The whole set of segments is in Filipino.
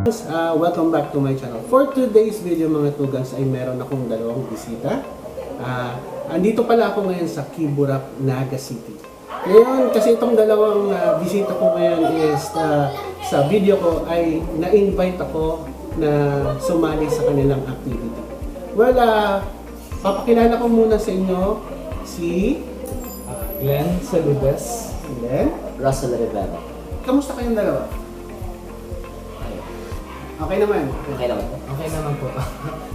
Welcome back to my channel. For today's video mga tugas ay meron akong dalawang bisita. Andito pala ako ngayon sa Kiburap, Naga City. Ngayon, kasi itong dalawang bisita ko ngayon is sa video ko ay na-invite ako na sumali sa kanilang activity. Well, papakilala ko muna sa inyo si Glenn Saludas. Glenn. Russell Rivera. Kamusta kayong dalawa? Okay naman. Okay naman. Okay naman po.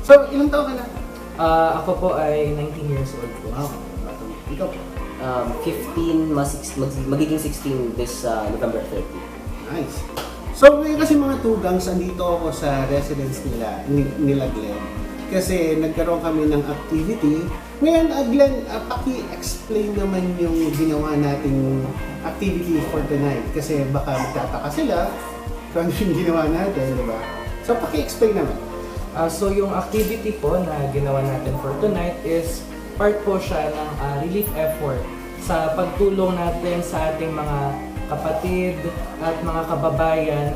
So, ilang taon ka na? Ako po ay 19 years old po. Wow. Ikaw? 15, magiging 16 this November 30. Nice. So, ngayon kasi mga tugangs, andito ako sa residence nila Glenn. Kasi nagkaroon kami ng activity. Ngayon, Glenn, paki-explain naman yung ginawa nating activity for tonight. Kasi baka magtataka sila kung ano yung ginawa natin, di ba? So, paki-explain naman. So yung activity po na ginawa natin for tonight is part po siya ng relief effort sa pagtulong natin sa ating mga kapatid at mga kababayan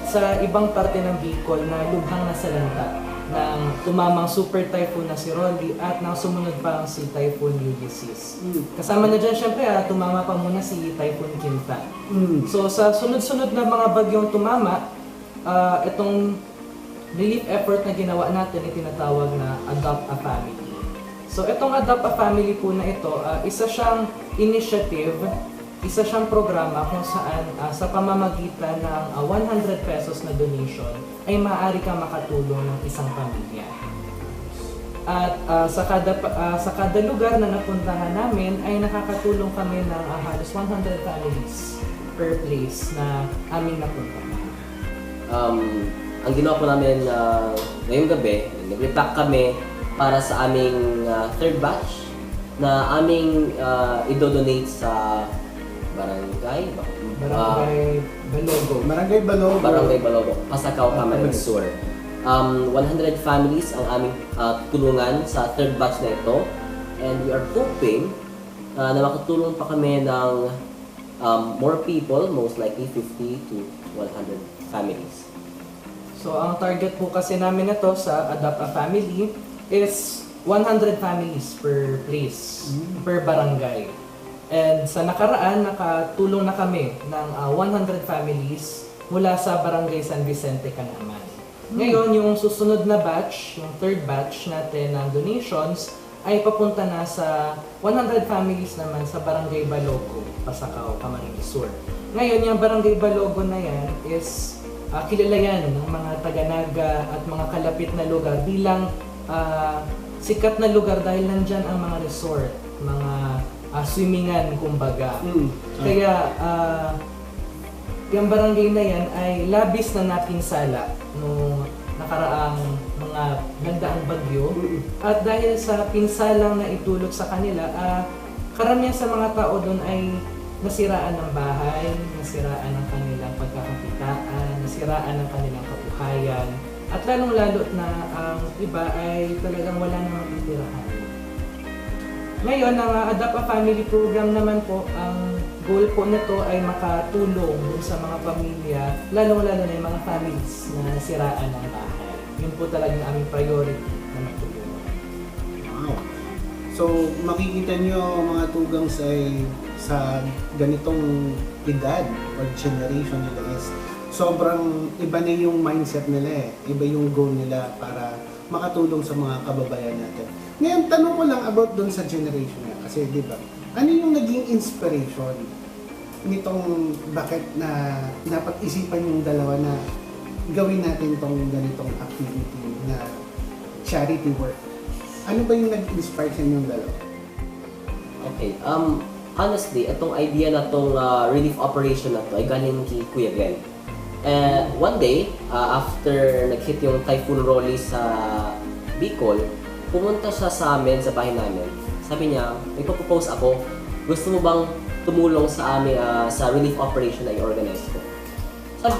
sa ibang parte ng Bicol na lubhang nasalanta ng tumamang super typhoon na si Rolly at nang sumunod pa ang si Typhoon Ulysses. Kasama na dyan syempre tumama pa muna si Typhoon Quinta. So sa sunod-sunod na mga bagyong tumama, itong relief effort na ginawa natin ay tinatawag na Adopt a Family. So itong Adopt a Family po na ito, isa siyang initiative, isa siyang programa kung saan sa pamamagitan ng 100 pesos na donation ay maaari kang makatulong ng isang pamilya. At sa kada lugar na napuntahan namin ay nakakatulong kami ng halos 100 families per place na aming napuntahan. Ang ginawa po namin ngayong gabi, nag-repack kami para sa aming third batch na aming idodonate sa Barangay Balogo. Barangay Balogo. Pasakaw, Camarines Sur. 100 families ang aming tulungan sa third batch na ito. And we are hoping na makatulong pa kami ng more people, most likely 50 to 100 families. So ang target po kasi namin na to sa Adopt a Family is 100 families per place, per barangay. And sa nakaraan, nakatulong na kami ng 100 families mula sa Barangay San Vicente, Canaman. Ngayon, yung susunod na batch, yung third batch natin ng donations, ay papunta na sa 100 families naman sa Barangay Balogo, Pasakaw, Camarines Sur. Ngayon, yung Barangay Balogo na yan is kilala yan ng mga taga-Naga at mga kalapit na lugar bilang sikat na lugar dahil nandyan ang mga resort, mga swimmingan kumbaga. Kaya yung barangay na yan ay labis na napinsala nung nakaraang mga gandaang bagyo. At dahil sa pinsalang na itulot sa kanila, karamihan sa mga tao doon ay nasiraan ng bahay, nasiraan ng kanilang pagkakakitaan, nasiraan ng kanilang kabuhayan, at lalong-lalo na ang iba ay talagang wala nang matitirahan. Ngayon, ang Adopt a Family program naman po, ang goal po nito ay makatulong sa mga pamilya, lalong-lalo na yung mga families na nasiraan ng bahay. Yun po talagang aming priority na magtulungan. Wow. So, makikita nyo mga tugangs ay sa ganitong edad or generation nila is sobrang iba na yung mindset nila eh. Iba yung goal nila para makatulong sa mga kababayan natin. Ngayon, tanong ko lang about dun sa generation niya. Kasi di ba, ano yung naging inspiration nitong bakit na napag-isipan yung dalawa na gawin natin tong ganitong activity na charity work? Ano ba yung nag-inspire sa inyong dalawa? Okay, honestly, itong idea na itong relief operation na to ay galing kay Kuya Glenn. One day, after nag-hit yung Typhoon Rolly sa Bicol, pumunta siya sa amin, sa bahay namin. Sabi niya, may papapose ako, gusto mo bang tumulong sa amin sa relief operation na i-organize ko?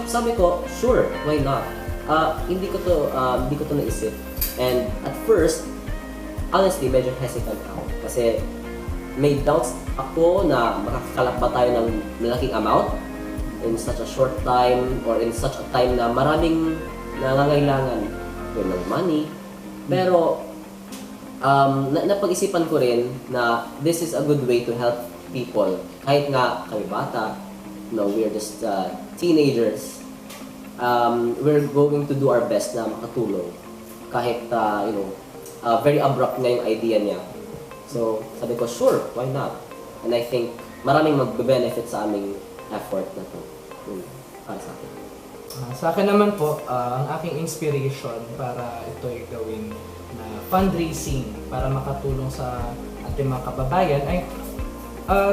Sabi ko, sure, why not? Hindi ko to naisip. And at first, honestly, medyo hesitant ako. Kasi may doubts ako na makakakalap ba tayo ng malaking amount. in such a short time or in such a time na maraming nangangailangan ng money. Pero napag-isipan ko rin na this is a good way to help people. Kahit nga kami bata, we're just teenagers, we're going to do our best na makatulong. Kahit, very abrupt nga yung idea niya. So, sabi ko, sure, why not? And I think maraming magbe-benefit sa aming effort na to. Para sa akin. Sa akin naman po, ang aking inspiration para ito ay gawin na fundraising para makatulong sa ating mga kababayan ay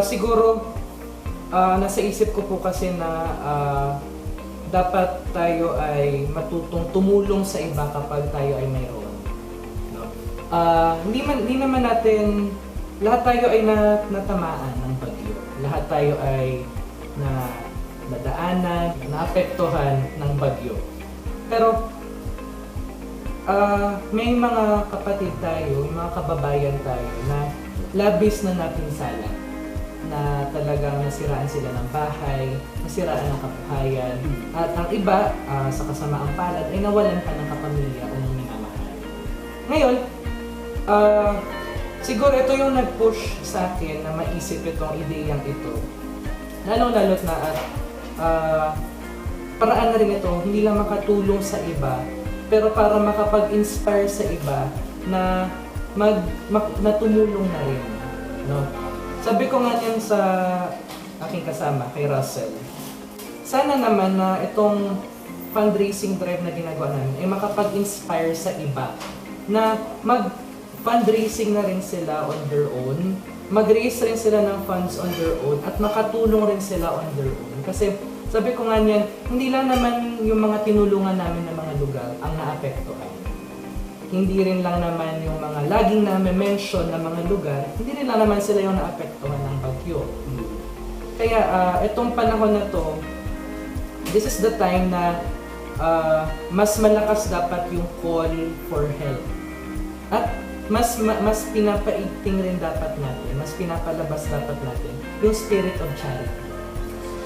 siguro nasa isip ko po kasi na dapat tayo ay matutong tumulong sa iba kapag tayo ay mayroon. No? Hindi naman natin, lahat tayo ay natamaan ng bagyo. Lahat tayo ay nadaanan, naapektuhan ng bagyo. Pero may mga kapatid tayo, mga kababayan tayo na labis na napinsala, na talagang nasiraan sila ng bahay, nasiraan ng kabuhayan, at ang iba sa kasamaang palad ay nawalan pa ng kapamilya o ng minamahal. Ngayon, siguro ito yung nag-push sa akin na maisip itong ideyang ito. Lalo-lalot na at paraan na rin ito, hindi lang makatulong sa iba, pero para makapag-inspire sa iba na na tumulong na rin. No? Sabi ko nga yan sa aking kasama, kay Russell, sana naman na itong fundraising drive na ginagawa namin ay makapag-inspire sa iba na mag-fundraising na rin sila on their own, mag-raise rin sila ng funds on their own, at makatulong rin sila on their own. Kasi sabi ko nga niyan, hindi lang naman yung mga tinulungan namin ng mga lugar ang naapektuhan. Hindi rin lang naman yung mga laging na-mention na mga lugar, hindi rin lang naman sila yung naapektuhan ng bagyo. Kaya itong panahon na to, this is the time na mas malakas dapat yung call for help. At mas pinapaigting rin dapat natin, mas pinapalabas dapat natin yung spirit of charity.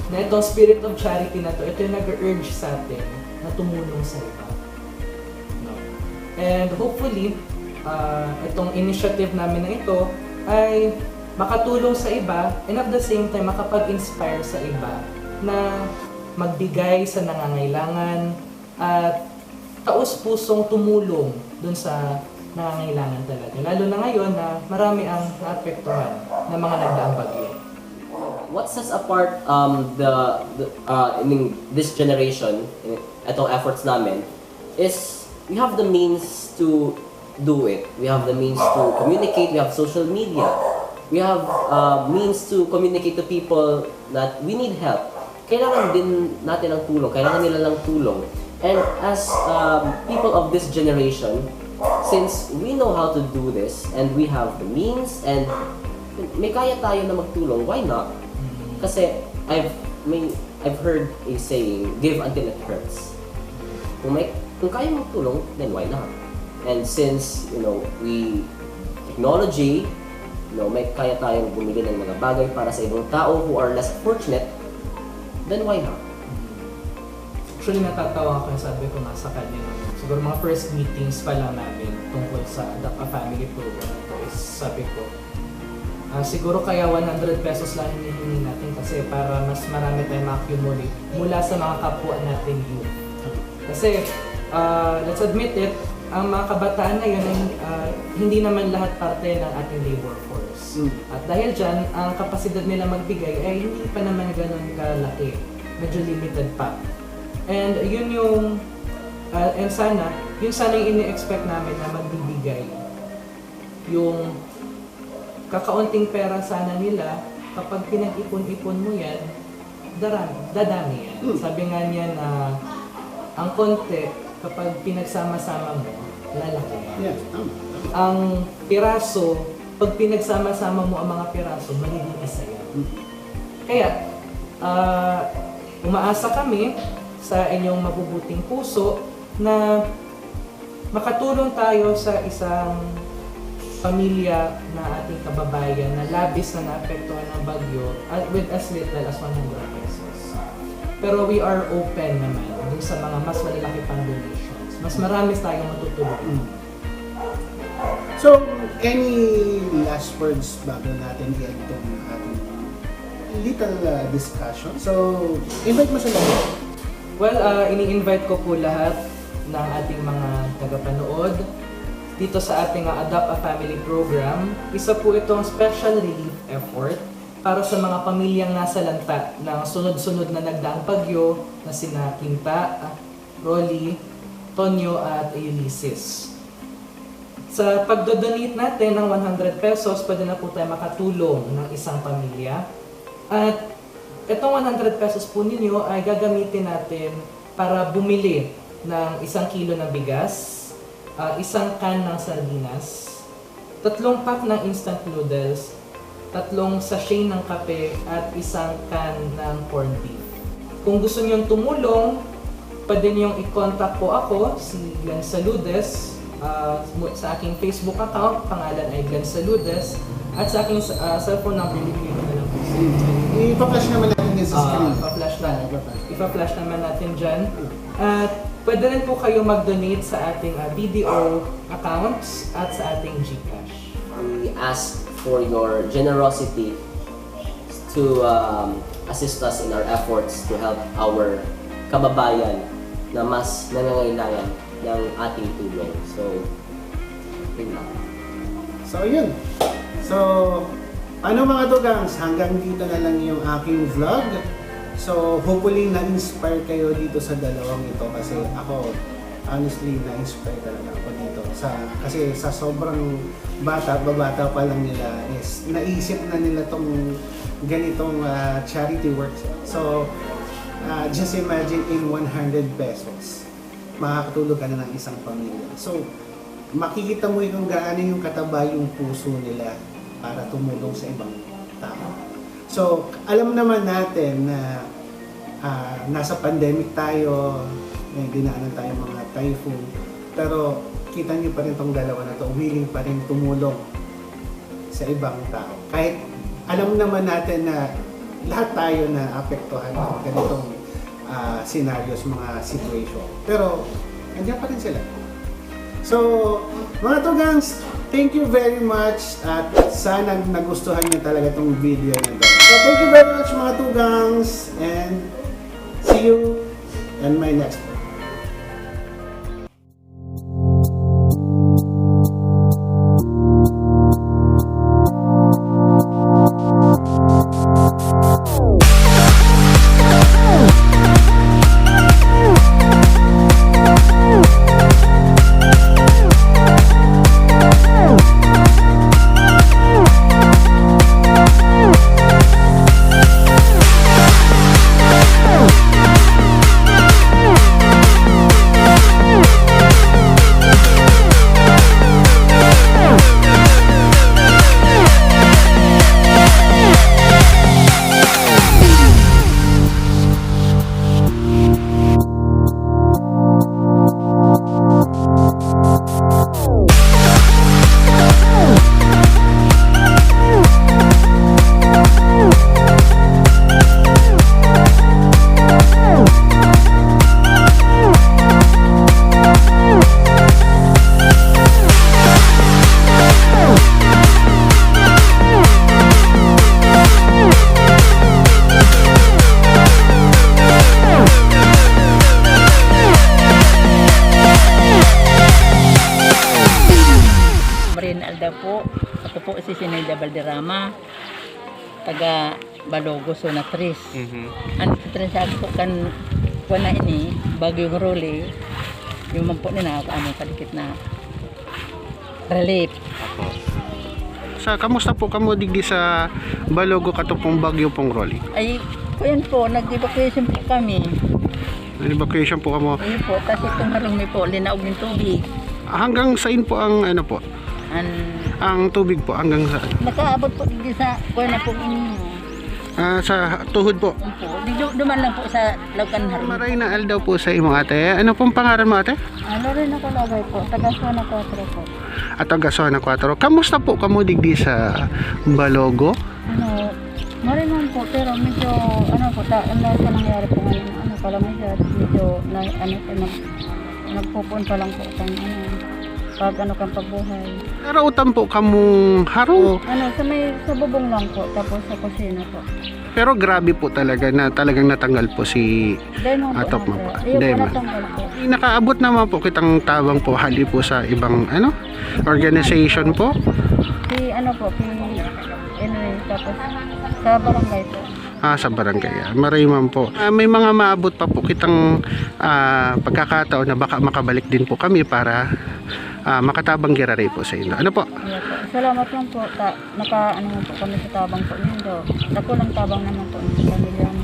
Na itong spirit of charity na to, ito yung nag-urge sa atin na tumulong sa iba. No? And hopefully, itong initiative namin na ito ay makatulong sa iba and at the same time makapag-inspire sa iba na magbigay sa nangangailangan at taus-pusong tumulong dun sa nangangailangan talaga. Lalo na ngayon na marami ang naapektuhan ng mga nagdaang bagyo. What sets apart this generation, itong efforts namin, is we have the means to do it. We have the means to communicate. We have social media. We have means to communicate to people that we need help. Kailangan din natin ng tulong. Kailangan nila ng tulong. And as people of this generation, since we know how to do this and we have the means and may kaya tayo na magtulong, why not? Kasi I've heard a saying, give until it hurts. Kung kaya magtulong, then why not? And since, technology, may kaya tayong bumili ng mga bagay para sa ibang tao who are less fortunate, then why not? Actually, natatawa ako yung sabi ko nga sa kanya. Siguro mga first meetings pa lang namin tungkol sa Adopt a Family program ito is sabi ko, siguro kaya 100 pesos lang hinihingi natin kasi para mas marami tayong ma-accumulate mula sa mga kapwa natin youth. Kasi, let's admit it, ang mga kabataan na yun ay hindi naman lahat parte ng ating labor force. At dahil dyan, ang kapasidad nila magbigay ay hindi pa naman ganun kalaki. Medyo limited pa. And yun yung, and sana yung ini-expect namin na magbibigay. Yung kakaunting pera sana nila, kapag pinag-ipon-ipon mo yan, dadami yan. Sabi nga niya na ang konti, kapag pinagsama-sama mo, lalaki yan. Ang piraso, pag pinagsama-sama mo ang mga piraso, magiging isa yan. Kaya, umaasa kami sa inyong mabubuting puso na makatulong tayo sa isang pamilya na ating kababayan na labis na naapektuhan ng bagyo with as little as 100 pesos. Pero we are open naman dun sa mga mas malalaki pang donations. Mas marami tayong matutulungan. So, any last words bago natin i-end itong ating little discussion? So, invite mo sila. Well, ini-invite ko po lahat ng ating mga tagapanood dito sa ating Adopt a Family program. Isa po itong special relief effort para sa mga pamilyang nasa lanta ng sunod-sunod na nagdaang bagyo na sina Quinta, Rolly, Tonyo at Ulysses. Sa pagdodonate natin ng 100 pesos, pwede na po tayo makatulong ng isang pamilya. At itong 100 pesos po ninyo ay gagamitin natin para bumili ng 1 kilo ng bigas, 1 can ng sardinas, 3 pack ng instant noodles, 3 sachet ng kape, at 1 can ng corned beef. Kung gusto nyo tumulong, pwede nyo i-contact po ako, si Glenn Saludes, sa aking Facebook account, pangalan ay Glenn Saludes, at sa aking cellphone number, bibigay ko na lang po. I-flash naman natin din sa screen. Ipa-flash naman natin dyan. At pwede rin po kayo mag-donate sa ating BDO accounts at sa ating GCash. We ask for your generosity to assist us in our efforts to help our kababayan na mas nangangailangan ng ating tulong. So, yun lang. So, yun. So, ano mga tugangs, hanggang dito na lang yung aking vlog. So, hopefully na-inspire kayo dito sa dalawang ito kasi ako, honestly, na-inspire talaga ako dito. Kasi sa sobrang babata pa lang nila is naisip na nila tong ganitong charity works. So, just imagine in 100 pesos, makakatulog ka na ng isang pamilya. So, makikita mo yung gaano yung kataba yung puso nila para tumulong sa ibang tao. So, alam naman natin na nasa pandemic tayo, may dinaanan tayo mga typhoon, pero kita niyo pa rin tong dalawa na to, willing pa rin tumulong sa ibang tao. Kahit alam naman natin na lahat tayo na apektuhan ng ganitong scenarios, mga situation. Pero, nandiyan pa rin sila. So, mga tugangs, thank you very much at sana nagustuhan niyo talaga itong video na to. So, thank you very much mga tugangs and see you in my next one. po. Ako po si Sinelda Valderrama, taga Balogo, Zona 3. Ang transact po kan na ini, Bagyong Rolly, yung mampo nila ako among palikit na relief. Sa kamusta po kamo digdi sa Balogo katupong Bagyo pong Rolly? Ay, kuyan po, nag-evacuation po kami. Evacuation po kamo. Ayun po, kasi itong harumi po, linaog ng tubig. Hanggang saan po ang ano po? Ang tubig po hanggang sa Nakaabot po digdi sa kuyan na po sa tuhod po. Duman lang po sa Laukan Harumi. Maray na aldaw po sa imong ate. Ano pong pangalan mo ate? Ano rin ako lagay po, taga Zona 4 po. ato Gasona 4. Kamusta po kamo digdi sa Balogo? Ano, marinan po, pero medyo, ano po, ano sa nangyari po ngayon, ano pala medyo, nagpupunta lang po kang, pag ano kang pagbuhay. Narautan po kamong harong. Ano, sa bubong lang po, tapos sa kusina po. Pero grabe po talaga na talagang natanggal po si Dahil mo po, Atok mo po. Ayun Dahil po, mo. natanggal po. nakaabot naman po kitang tabang po hali po sa ibang organization po. Anyway, tapos sa barangay po. Sa barangay. Mariman po. May mga maabot pa po kitang pagkakataon na baka makabalik din po kami para makatabang girare po sa inyo. Ano po? Yeah, po. Salamat lang po. Naka po kami sa tabang po nindo. Dako lang tabang naman po ng pamilya mo.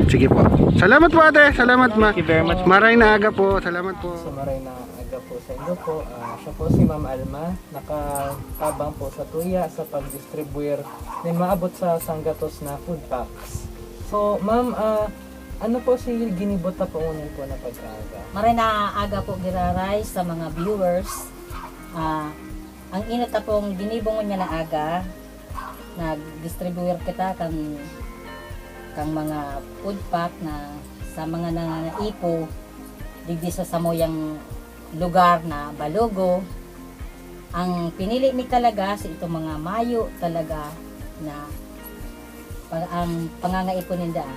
Sige po. Salamat po ate. Salamat ma. Thank you very much. Maray na aga po. Salamat po. So maray na aga po sa inyo po. Siya po si Ma'am Alma, nakatabang po sa tuya sa pag-distribuer ng maabot sa Sanggatos na food packs. So ma'am, ano po si ginibot na po ngunin po na pagkaaga? Maray na aga po giraray sa mga viewers. Ang init na pong ginibong niya na aga, nag-distribuer kita kang mga food pack na sa mga nangangaipo digdi sa samoyang lugar na Balogo. Ang pinili mi talaga sa itong mga mayo talaga na ang pangangaipo ninda.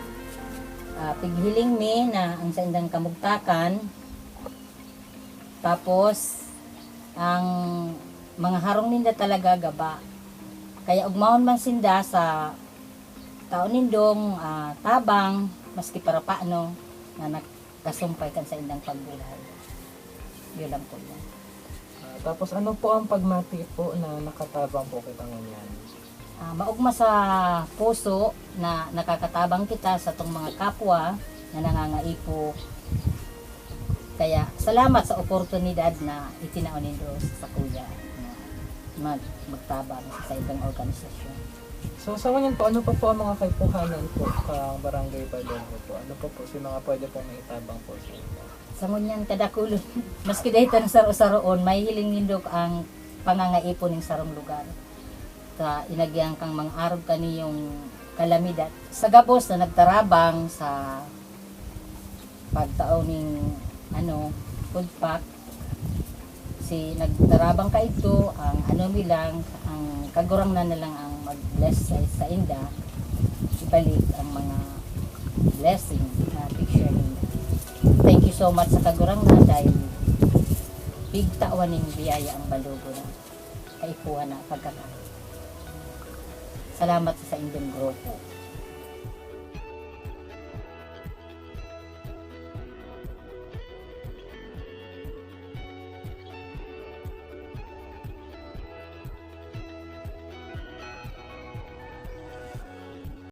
Pighiling mi na ang sa indang kamugtakan, tapos ang mga harong ninda talaga gaba, kaya ugmahon man sinda sa taon nindong tabang maski para paano na nakasumpay kan sa indang pagbulay. Yun lang po yan. Tapos ano po ang pagmati po na nakatabang po kita ngayon? Maugma sa puso na nakakatabang kita sa tong mga kapwa na nangangaipo. Kaya salamat sa oportunidad na itinaon nindo sa kuya na magtabang sa ibang organisasyon. So sa ngayon po, ano pa po ang mga kaipuhanan po sa Barangay Balogo po? Ano pa po si mga pwede pong maitabang po sa inyo? Sa ngunyan kadakulon, maski dahil tanong saro-saroon, may hiling nindog ang pangangaipo ng sarong lugar. Sa inagyang kang mga arog kaniyong kalamidad. Sa gabos na nagtarabang sa pagtaon ng food pack, si nagtarabang ka ito, ang nilang, ang kagurang na lang ang mag-bless sa inda, ibalik ang mga blessing na picture ninyo. Thank you so much sa kagurang na dahil big tawan ng biyaya ang Balogo na kaipuhan na pagkakain. Salamat sa inyong grupo.